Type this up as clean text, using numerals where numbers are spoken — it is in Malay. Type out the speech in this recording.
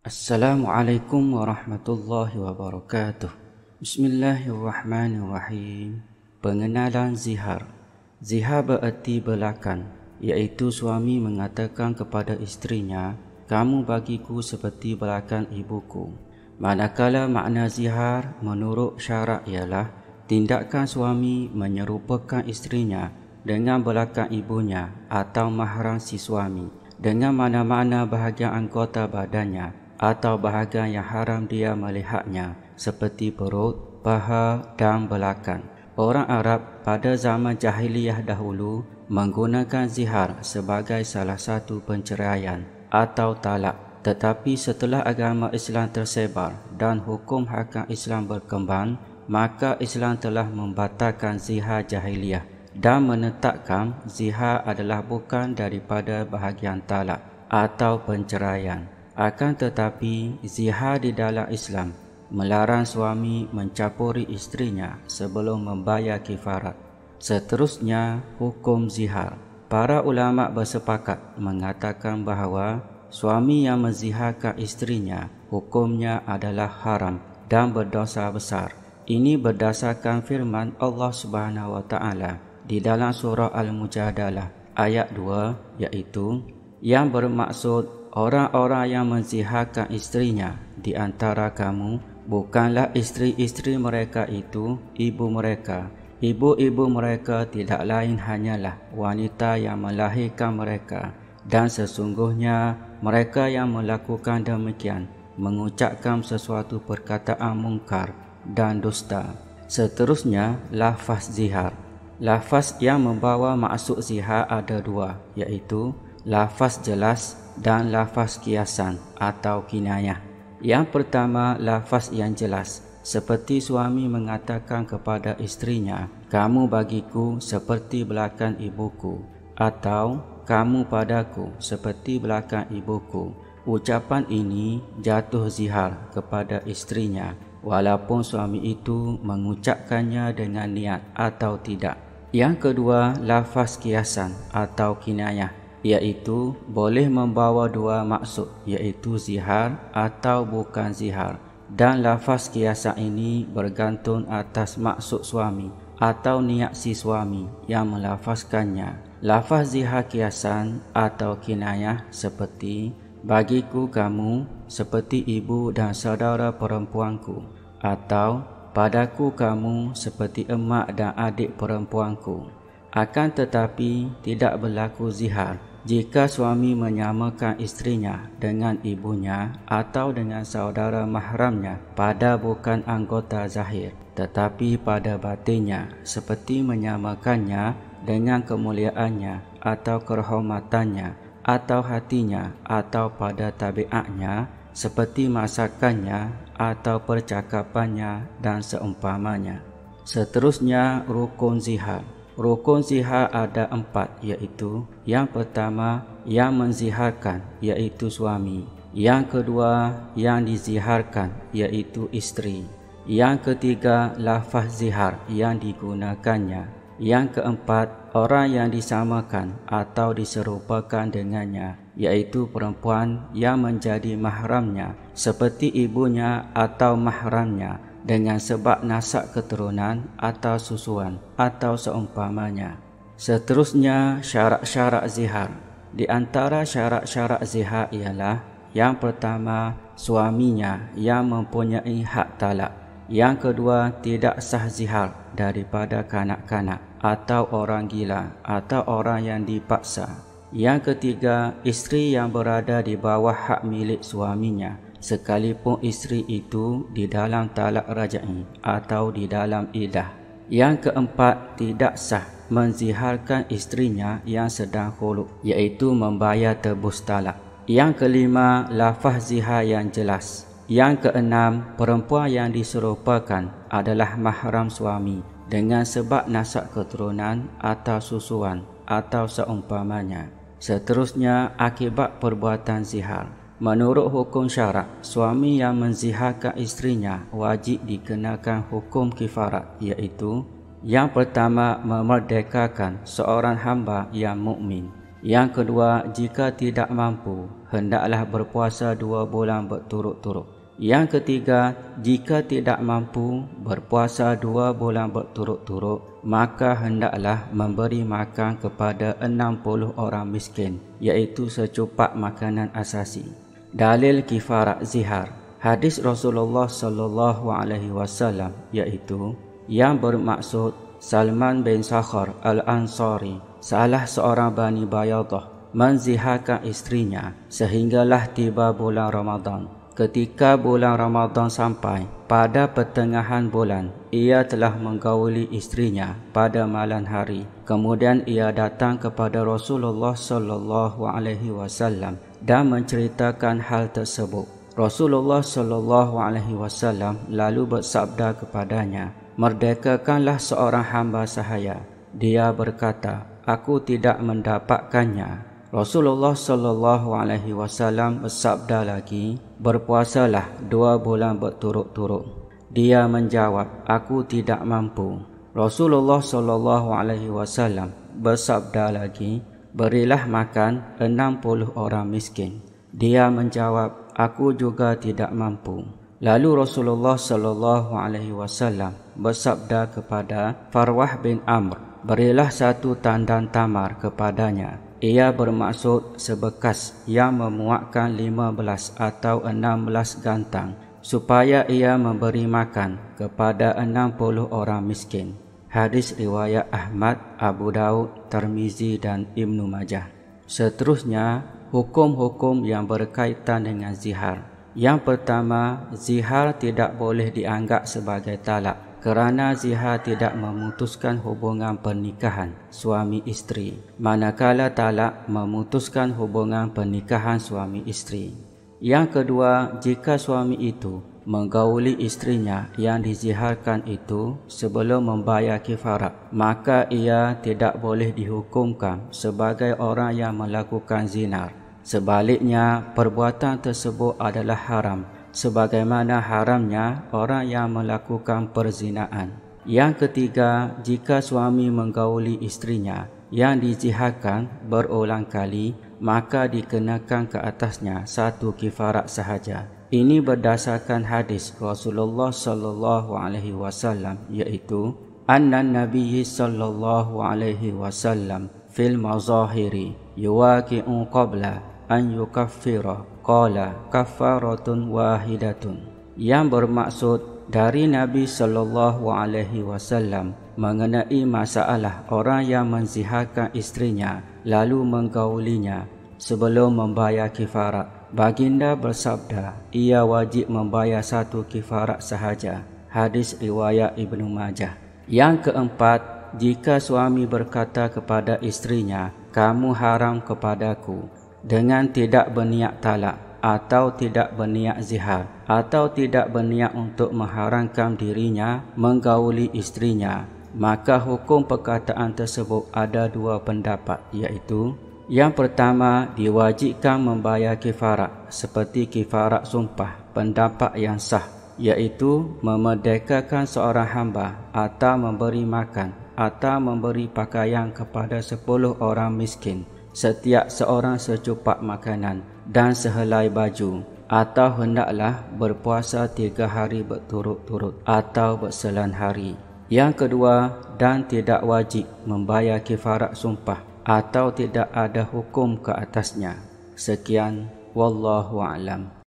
Assalamualaikum warahmatullahi wabarakatuh. Bismillahirrahmanirrahim. Pengenalan zihar. Zihar bererti belakan, iaitu suami mengatakan kepada isterinya, "Kamu bagiku seperti belakan ibuku." Manakala makna zihar menurut syarak ialah tindakan suami menyerupakan isterinya dengan belakan ibunya atau mahram si suami dengan mana-mana bahagian anggota badannya atau bahagian yang haram dia melihatnya seperti perut, paha dan belakang. Orang Arab pada zaman jahiliyah dahulu menggunakan zihar sebagai salah satu penceraian atau talak. Tetapi setelah agama Islam tersebar dan hukum hakam Islam berkembang, maka Islam telah membatalkan zihar jahiliyah dan menetapkan zihar adalah bukan daripada bahagian talak atau penceraian. Akan tetapi, zihar di dalam Islam melarang suami mencampuri isterinya sebelum membayar kifarat. Seterusnya, hukum zihar. Para ulama bersepakat mengatakan bahawa suami yang menziharkan isterinya hukumnya adalah haram dan berdosa besar. Ini berdasarkan firman Allah Subhanahu wa taala di dalam surah Al-Mujadalah ayat 2, iaitu yang bermaksud orang-orang yang menziharkan isterinya di antara kamu bukanlah isteri-isteri mereka itu ibu mereka. Ibu-ibu mereka tidak lain hanyalah wanita yang melahirkan mereka, dan sesungguhnya mereka yang melakukan demikian mengucapkan sesuatu perkataan mungkar dan dusta. Seterusnya, lafaz zihar. Lafaz yang membawa maksud zihar ada dua, iaitu lafaz jelas dan lafaz kiasan atau kinayah. Yang pertama, lafaz yang jelas, seperti suami mengatakan kepada isterinya, "Kamu bagiku seperti belakan ibuku," atau "Kamu padaku seperti belakan ibuku." Ucapan ini jatuh zihar kepada isterinya walaupun suami itu mengucapkannya dengan niat atau tidak. Yang kedua, lafaz kiasan atau kinayah, iaitu boleh membawa dua maksud, iaitu zihar atau bukan zihar, dan lafaz kiasan ini bergantung atas maksud suami atau niat si suami yang melafazkannya. Lafaz zihar kiasan atau kinayah seperti "Bagiku kamu seperti ibu dan saudara perempuanku," atau "Padaku kamu seperti emak dan adik perempuanku." Akan tetapi tidak berlaku zihar jika suami menyamakan isterinya dengan ibunya atau dengan saudara mahramnya pada bukan anggota zahir tetapi pada batinnya, seperti menyamakannya dengan kemuliaannya atau kehormatannya atau hatinya atau pada tabiatnya, seperti masakannya atau percakapannya dan seumpamanya. Seterusnya, rukun zihar. Rukun zihar ada 4, iaitu yang pertama, yang menziharkan, iaitu suami. Yang kedua, yang diziharkan, iaitu isteri. Yang ketiga, lafaz zihar yang digunakannya. Yang keempat, orang yang disamakan atau diserupakan dengannya, iaitu perempuan yang menjadi mahramnya, seperti ibunya atau mahramnya, dengan sebab nasab keturunan atau susuan atau seumpamanya. Seterusnya, syarat-syarat zihar. Di antara syarat-syarat zihar ialah yang pertama, suaminya yang mempunyai hak talak. Yang kedua, tidak sah zihar daripada kanak-kanak atau orang gila atau orang yang dipaksa. Yang ketiga, isteri yang berada di bawah hak milik suaminya, sekalipun isteri itu di dalam talak raj'i atau di dalam iddah. Yang keempat, tidak sah menziharkan isterinya yang sedang khulud, iaitu membayar tebus talak. Yang kelima, lafaz zihar yang jelas. Yang keenam, perempuan yang diserupakan adalah mahram suami dengan sebab nasab keturunan atau susuan atau seumpamanya. Seterusnya, akibat perbuatan zihar. Menurut hukum syarak, suami yang menziharkan isterinya wajib dikenakan hukum kifarat, iaitu yang pertama, memerdekakan seorang hamba yang mukmin. Yang kedua, jika tidak mampu, hendaklah berpuasa 2 bulan berturut-turut. Yang ketiga, jika tidak mampu berpuasa 2 bulan berturut-turut, maka hendaklah memberi makan kepada 60 orang miskin, iaitu secupak makanan asasi. Dalil kifarat zihar. Hadis Rasulullah sallallahu alaihi wasallam iaitu yang bermaksud Salman bin Sakhar Al-Ansari, salah seorang Bani Bayadah, menziharkan istrinya sehinggalah tiba bulan Ramadan. Ketika bulan Ramadan sampai, pada pertengahan bulan, ia telah menggauli istrinya pada malam hari. Kemudian ia datang kepada Rasulullah sallallahu alaihi wasallam dan menceritakan hal tersebut. Rasulullah sallallahu alaihi wasallam lalu bersabda kepadanya, "Merdekakanlah seorang hamba sahaya." Dia berkata, "Aku tidak mendapatkannya." Rasulullah sallallahu alaihi wasallam bersabda lagi, "Berpuasalah 2 bulan berturut-turut." Dia menjawab, "Aku tidak mampu." Rasulullah sallallahu alaihi wasallam bersabda lagi, "Berilah makan 60 orang miskin." Dia menjawab, "Aku juga tidak mampu." Lalu Rasulullah sallallahu alaihi wasallam bersabda kepada Farwah bin Amr, "Berilah 1 tandan tamar kepadanya." Ia bermaksud sebekas yang memuatkan 15 atau 16 gantang, supaya ia memberi makan kepada 60 orang miskin. Hadis riwayat Ahmad, Abu Daud, Tirmizi dan Ibnu Majah. Seterusnya, hukum-hukum yang berkaitan dengan zihar. Yang pertama, zihar tidak boleh dianggap sebagai talak, kerana zihar tidak memutuskan hubungan pernikahan suami isteri, manakala talak memutuskan hubungan pernikahan suami isteri. Yang kedua, jika suami itu menggauli istrinya yang diziharkan itu sebelum membayar kifarat, maka ia tidak boleh dihukumkan sebagai orang yang melakukan zina. Sebaliknya, perbuatan tersebut adalah haram, sebagaimana haramnya orang yang melakukan perzinaan. Yang ketiga, jika suami menggauli istrinya yang diziharkan berulang kali, maka dikenakan ke atasnya 1 kifarat sahaja. Ini berdasarkan hadis Rasulullah sallallahu alaihi wasallam iaitu anna Nabi sallallahu alaihi wasallam fil mazahiri yuwaqi'u qabla an yukaffira qala kafaratun wahidatun, yang bermaksud dari Nabi sallallahu alaihi wasallam mengenai masalah orang yang menziharkan istrinya lalu menggaulinya sebelum membayar kifarat. Baginda bersabda, ia wajib membayar 1 kifarat sahaja. Hadis riwayat Ibnu Majah. Yang keempat, jika suami berkata kepada istrinya, "Kamu haram kepadaku," dengan tidak berniat talak atau tidak berniat zihar atau tidak berniat untuk mengharamkan dirinya menggauli istrinya, maka hukum perkataan tersebut ada 2 pendapat, iaitu yang pertama, diwajibkan membayar kifarat seperti kifarat sumpah. Pendapat yang sah iaitu memerdekakan seorang hamba atau memberi makan atau memberi pakaian kepada 10 orang miskin, setiap seorang secupak makanan dan sehelai baju, atau hendaklah berpuasa 3 hari berturut-turut atau berselan hari. Yang kedua, dan tidak wajib membayar kifarat sumpah atau tidak ada hukum ke atasnya. Sekian, wallahu a'lam.